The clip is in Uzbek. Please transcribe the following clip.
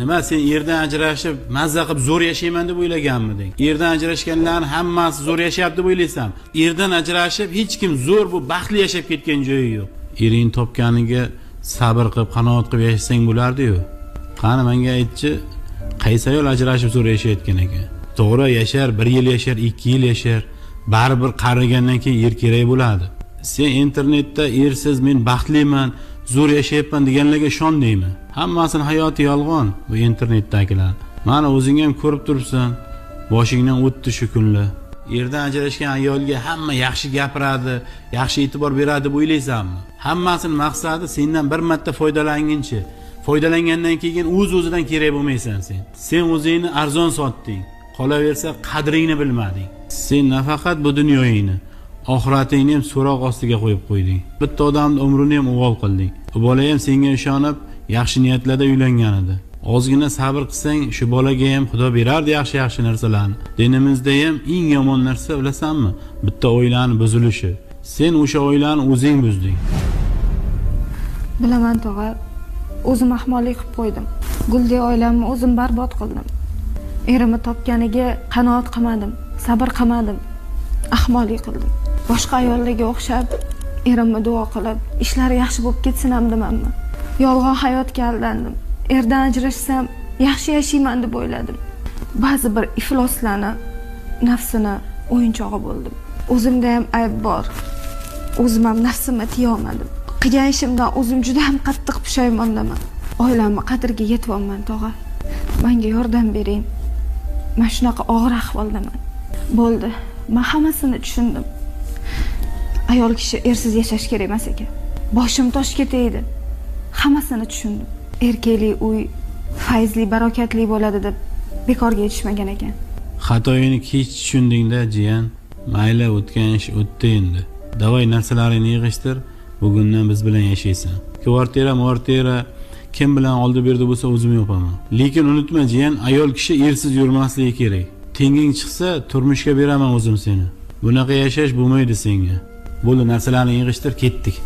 Nima sen erdan ajrashib, mazza qilib zo'r yashayman deb o'ylaganmiding? Erdan ajrashganlarning hammasi zo'r yashayapti deb o'ylaysan. Erdan ajrashib hech kim zo'r bu baxtli yashab ketgan joyi yo'q. Ering topganiga sabr qilib, qanoat qilib yashasang bo'lardi-yu. Qani menga aytchi, qaysi ayol ajrashib zo'r yashayotgan ekan? To'g'ri yashar, 1 yil yashar, 2 yil yashar, baribir qarigandan keyin er kerak bo'ladi. Sen internetda ersiz men baxtliman, zo'r yashayapman deganlarga ishondingmi? Hammasini hayoti yolg'on bu internetdagilar. Mana o'zing ham ko'rib turibsan. Boshingdan o'tdi shu kunlar. Erdan ajrashgan ayolga hamma yaxshi gapiradi, yaxshi e'tibor beradi deb o'ylaysanmi? Hammasining maqsadi sendan bir marta foydalanguncha, foydalangandan keyin o'z-o'zidan kerak bo'lmaysan sen. Sen o'zingni arzon sotding. Qolaversa qadringni bilmading. Sen nafaqat bu dunyoyingni, oxiratingni ham so'roq ostiga qo'yib qo'yding. Bitta odamning umrini ham o'g'ol qilding. Bu bola ham senga ishonib, yaxshi niyatlarda uylangan edi. Ozgina sabr qilsang, shu bolaga ham Xudo berardi yaxshi narsalarni. Dinimizda ham eng yomon narsa bilasanmi? Bitta oilaning buzilishi. Sen o'sha oilani o'zing buzding. Bilaman tog'a, o'zim ahmoqlik qilib qo'ydim. Guldek oilamni o'zim barbod qildim. Erimni topganiga qanoat qilmadim, sabr qilmadim. Ahmoqlik qildim. Boshqa ayollarga o'xshab erimni duo qilib, ishlari yaxshi bo'lib ketsin ham demanmi? Yolg'on hayotga aldandim. Erdan ajrashsam yaxshi yashayman deb o'yladim. Ba'zi bir ifloslarni nafsini o'yinchog'i bo'ldim. O'zimda ham ayb bor. O'zim ham nafsimni tiya olmadim. Qilgan ishimdan o'zim juda ham qattiq pushaymondaman. Oilamni qadriga yetyapman tog'a. Menga yordam bering. Men shunaqa og'ir ahvoldaman. Bo'ldi. Men hammasini tushundim. Ayol kishi ersiz yashash kerak emas ekan. Boshim tosh ketaydi. Hammasini tushundim. Erkakli uy fayzli, barokatli bo'ladi deb bekorga yetishmagan ekan. Xatoyini kech tushundingda, jiyan. Mayli, o'tgan ish o'tdi endi. Davay narsalaringni yig'ishtir, bugundan biz bilan yashaysan. Kvartira kim bilan oldi berdi bo'lsa o'zim yopaman. Lekin unutma jiyan, ayol kishi ersiz yurmasligi kerak. Tenging chiqsa, turmushga beraman o'zim seni. Bunaqa yashash bo'lmaydi senga. Bo'ldi, narsalarni yig'ishtir, ketdik.